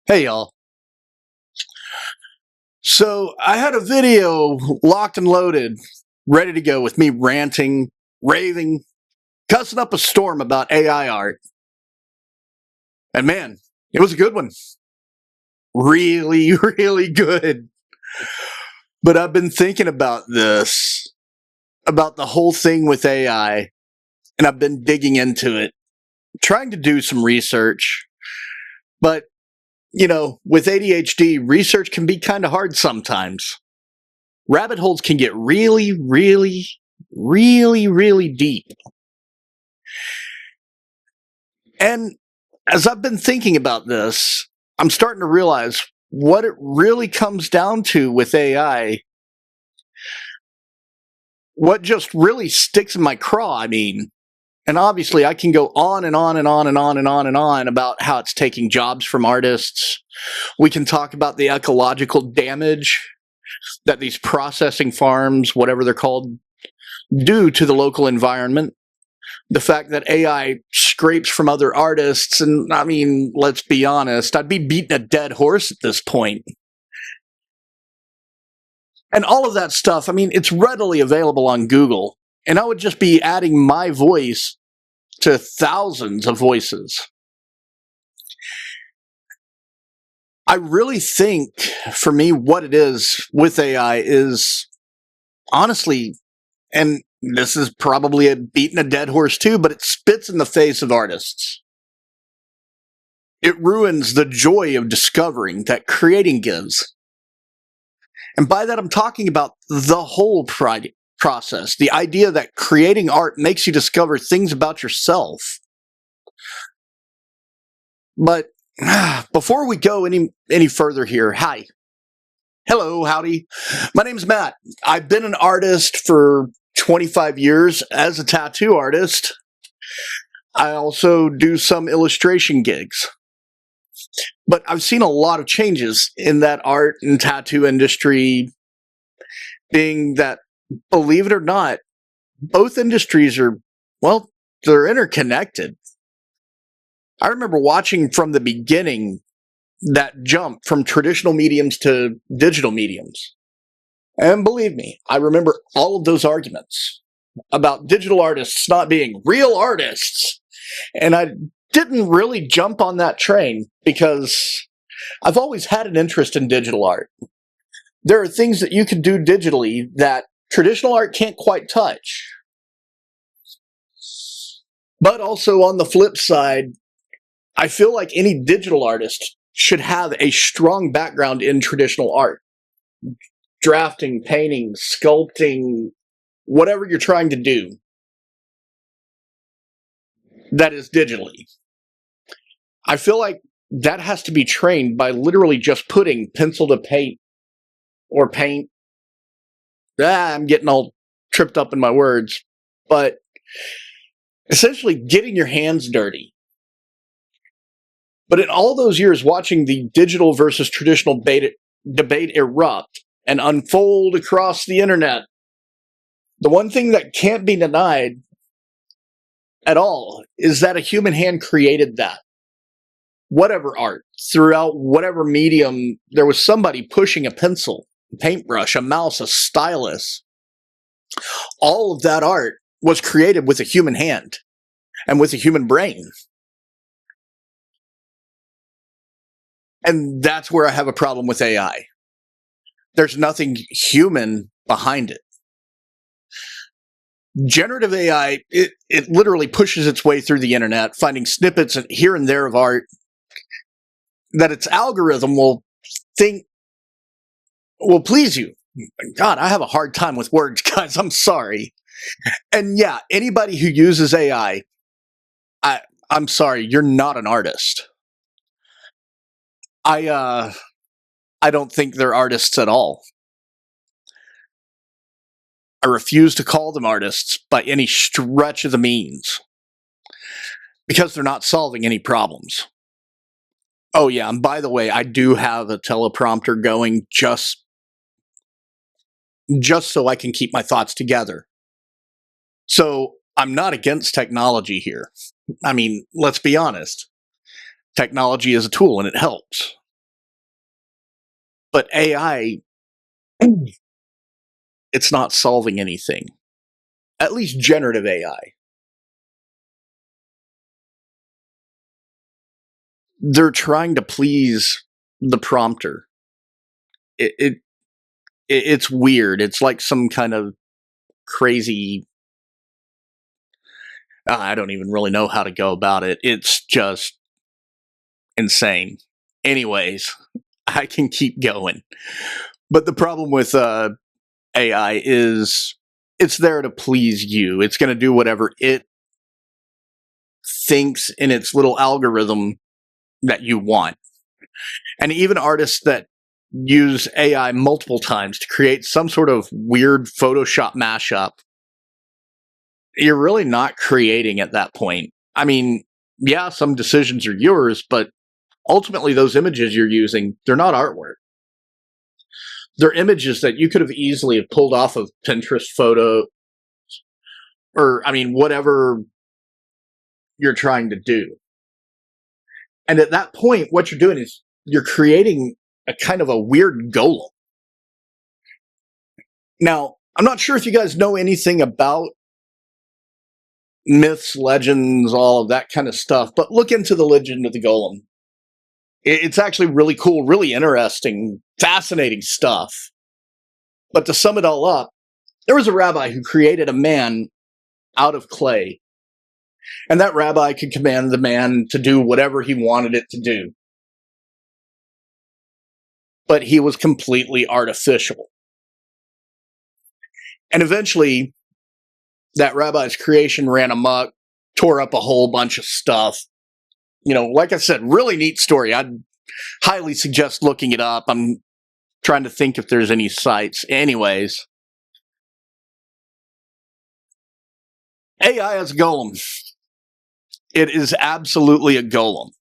Hey y'all. So I had a video locked and loaded, ready to go with me ranting, raving, cussing up a storm about AI art. And man, it was a good one. Really, really good. But I've been thinking about this, about the whole thing with AI, and I've been digging into it, trying to do some research. But, with ADHD, research can be kind of hard sometimes. Rabbit holes can get really, really, really, really deep. And as I've been thinking about this, I'm starting to realize what it really comes down to with AI. What just really sticks in my craw, and obviously I can go on and on and on and on and on and on about how it's taking jobs from artists. We can talk about the ecological damage that these processing farms, whatever they're called, do to the local environment. The fact that AI scrapes from other artists, and let's be honest, I'd be beating a dead horse at this point. And all of that stuff, it's readily available on Google, and I would just be adding my voice to thousands of voices. I really think, for me, what it is with AI is, honestly, and this is probably a beating a dead horse too, but it spits in the face of artists. It ruins the joy of discovering that creating gives. And by that, I'm talking about the whole process. The idea that creating art makes you discover things about yourself. But before we go any further here, hi. Hello, howdy. My name's Matt. I've been an artist for 25 years as a tattoo artist. I also do some illustration gigs. But I've seen a lot of changes in that art and tattoo industry, being that, believe it or not, both industries are, well, they're interconnected. I remember watching from the beginning that jump from traditional mediums to digital mediums. And believe me, I remember all of those arguments about digital artists not being real artists. And I didn't really jump on that train because I've always had an interest in digital art. There are things that you can do digitally that traditional art can't quite touch. But also on the flip side, I feel like any digital artist should have a strong background in traditional art. Drafting, painting, sculpting, whatever you're trying to do that is digitally. I feel like that has to be trained by literally just putting pencil to paint or paint. I'm getting all tripped up in my words, but essentially getting your hands dirty. But in all those years watching the digital versus traditional debate erupt and unfold across the internet, the one thing that can't be denied at all is that a human hand created that. Whatever art, throughout whatever medium, there was somebody pushing a pencil, a paintbrush, a mouse, a stylus. All of that art was created with a human hand and with a human brain. And that's where I have a problem with AI. There's nothing human behind it. Generative AI, it literally pushes its way through the internet, finding snippets here and there of art that its algorithm will think will please you. God, I have a hard time with words, guys. I'm sorry. And yeah, anybody who uses AI, I'm sorry, you're not an artist. I don't think they're artists at all. I refuse to call them artists by any stretch of the means because they're not solving any problems. Oh yeah, and by the way, I do have a teleprompter going just so I can keep my thoughts together. So I'm not against technology here. Let's be honest. Technology is a tool and it helps. But AI, it's not solving anything. At least generative AI. They're trying to please the prompter. It's weird. It's like some kind of crazy. I don't even really know how to go about it. It's just insane. Anyways, I can keep going. But the problem with AI is it's there to please you. It's going to do whatever it thinks in its little algorithm that you want. And even artists that use AI multiple times to create some sort of weird Photoshop mashup, you're really not creating at that point. I mean, yeah, some decisions are yours, but ultimately those images you're using, they're not artwork. They're images that you could have easily have pulled off of Pinterest photo, or, I mean, whatever you're trying to do. And at that point, what you're doing is you're creating a kind of a weird golem. Now, I'm not sure if you guys know anything about myths, legends, all of that kind of stuff, but look into the legend of the golem. It's actually really cool, really interesting, fascinating stuff. But to sum it all up, there was a rabbi who created a man out of clay. And that rabbi could command the man to do whatever he wanted it to do. But he was completely artificial. And eventually, that rabbi's creation ran amok, tore up a whole bunch of stuff. You know, like I said, really neat story. I'd highly suggest looking it up. I'm trying to think if there's any sites. Anyways, AI is a golem. It is absolutely a golem.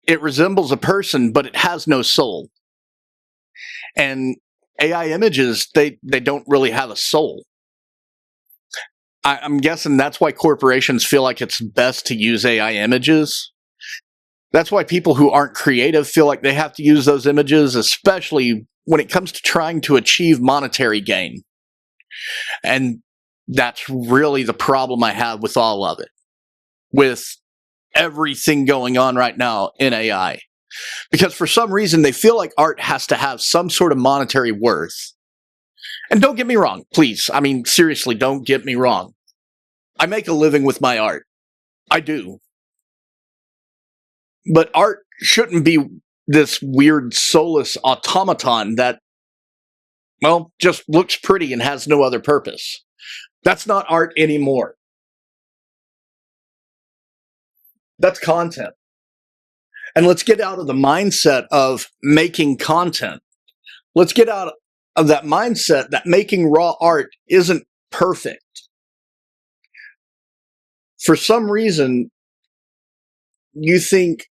It resembles a person, but it has no soul. And AI images, they don't really have a soul. I'm guessing that's why corporations feel like it's best to use AI images. That's why people who aren't creative feel like they have to use those images, especially when it comes to trying to achieve monetary gain. And that's really the problem I have with all of it, with everything going on right now in AI. Because for some reason, they feel like art has to have some sort of monetary worth. And don't get me wrong, please. I mean, seriously, don't get me wrong. I make a living with my art. I do. But art shouldn't be this weird soulless automaton that, well, just looks pretty and has no other purpose. That's not art anymore. That's content. And let's get out of the mindset of making content. Let's get out of that mindset that making raw art isn't perfect. For some reason, you think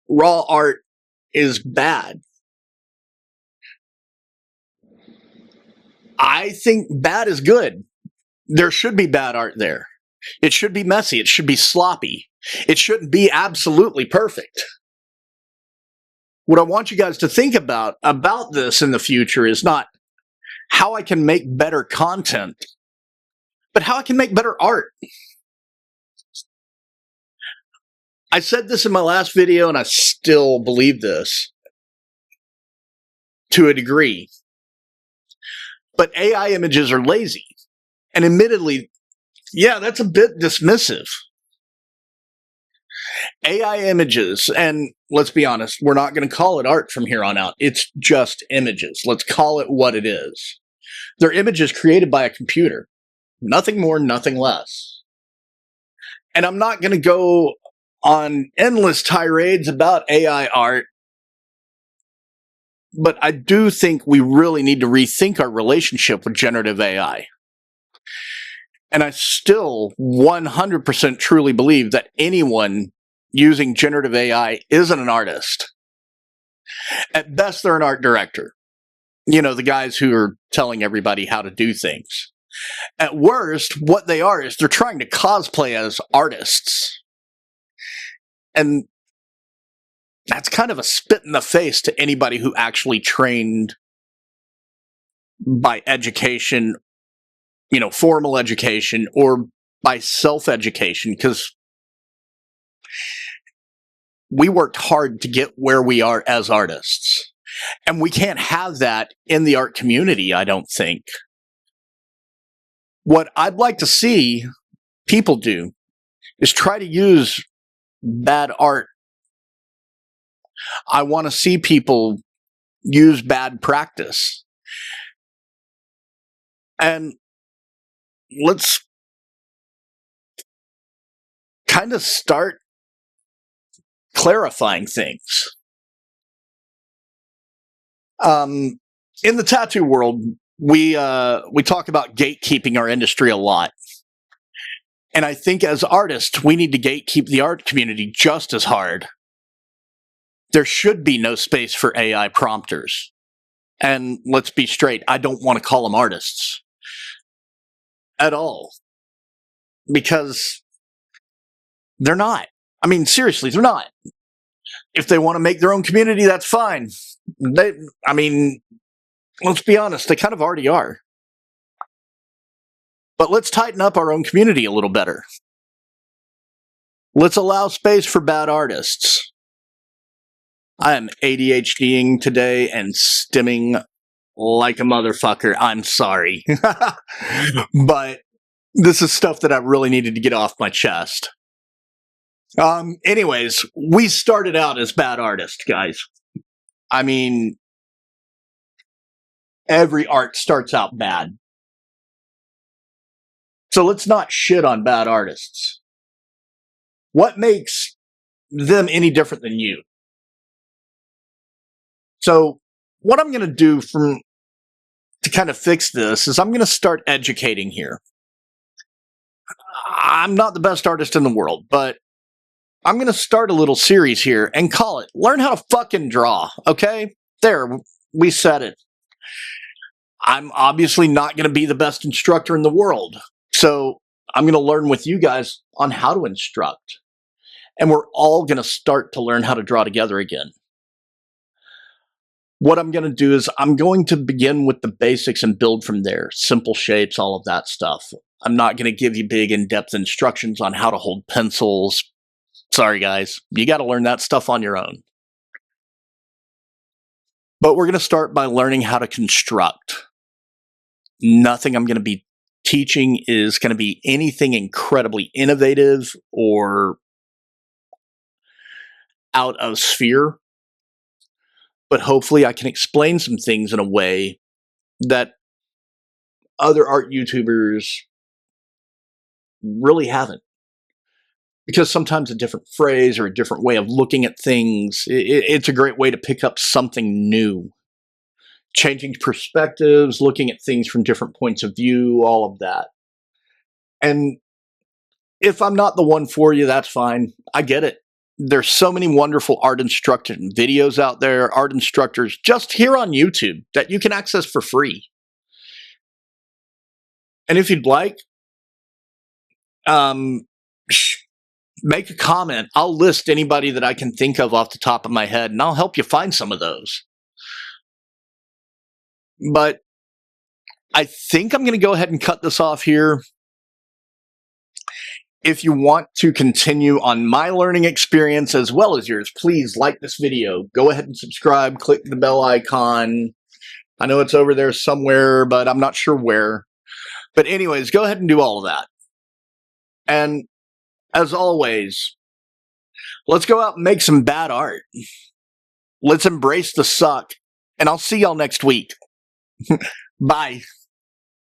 raw art is bad. I think bad is good. There should be bad art there. It should be messy. It should be sloppy. It shouldn't be absolutely perfect. What I want you guys to think about this in the future is not how I can make better content, but how I can make better art. I said this in my last video, and I still believe this to a degree. But AI images are lazy. And admittedly, yeah, that's a bit dismissive. AI images, and let's be honest, we're not going to call it art from here on out. It's just images. Let's call it what it is. They're images created by a computer. Nothing more, nothing less. And I'm not going to go on endless tirades about AI art, but I do think we really need to rethink our relationship with generative AI. And I still 100% truly believe that anyone using generative AI isn't an artist. At best, they're an art director. You know, the guys who are telling everybody how to do things. At worst, what they are is they're trying to cosplay as artists. And that's kind of a spit in the face to anybody who actually trained by education, formal education, or by self-education, because we worked hard to get where we are as artists. And we can't have that in the art community, I don't think. What I'd like to see people do is try to use bad art. I want to see people use bad practice. And let's kind of start clarifying things. In the tattoo world, we talk about gatekeeping our industry a lot. And I think as artists, we need to gatekeep the art community just as hard. There should be no space for AI prompters. And let's be straight, I don't want to call them artists at all. Because they're not. I mean, seriously, they're not. If they want to make their own community, that's fine. Let's be honest, they kind of already are. But let's tighten up our own community a little better. Let's allow space for bad artists. I am ADHDing today and stimming like a motherfucker. I'm sorry. But this is stuff that I really needed to get off my chest. Anyways, we started out as bad artists, guys. I mean, every art starts out bad. So let's not shit on bad artists. What makes them any different than you? So what I'm going to do to kind of fix this is I'm going to start educating here. I'm not the best artist in the world, but I'm going to start a little series here and call it Learn How to Fucking Draw, okay? There, we said it. I'm obviously not going to be the best instructor in the world, so I'm going to learn with you guys on how to instruct. And we're all going to start to learn how to draw together again. What I'm going to do is I'm going to begin with the basics and build from there. Simple shapes, all of that stuff. I'm not going to give you big in-depth instructions on how to hold pencils. Sorry, guys. You got to learn that stuff on your own. But we're going to start by learning how to construct. Nothing I'm going to be teaching is going to be anything incredibly innovative or out of sphere. But hopefully I can explain some things in a way that other art YouTubers really haven't. Because sometimes a different phrase or a different way of looking at things, it's a great way to pick up something new. Changing perspectives, looking at things from different points of view, all of that. And if I'm not the one for you, that's fine. I get it. There's so many wonderful art instructor videos out there, art instructors just here on YouTube that you can access for free. And if you'd like, make a comment. I'll list anybody that I can think of off the top of my head, and I'll help you find some of those. But I think I'm going to go ahead and cut this off here. If you want to continue on my learning experience as well as yours, please like this video. Go ahead and subscribe. Click the bell icon. I know it's over there somewhere, but I'm not sure where. But anyways, go ahead and do all of that. And as always, let's go out and make some bad art. Let's embrace the suck. And I'll see y'all next week. Bye.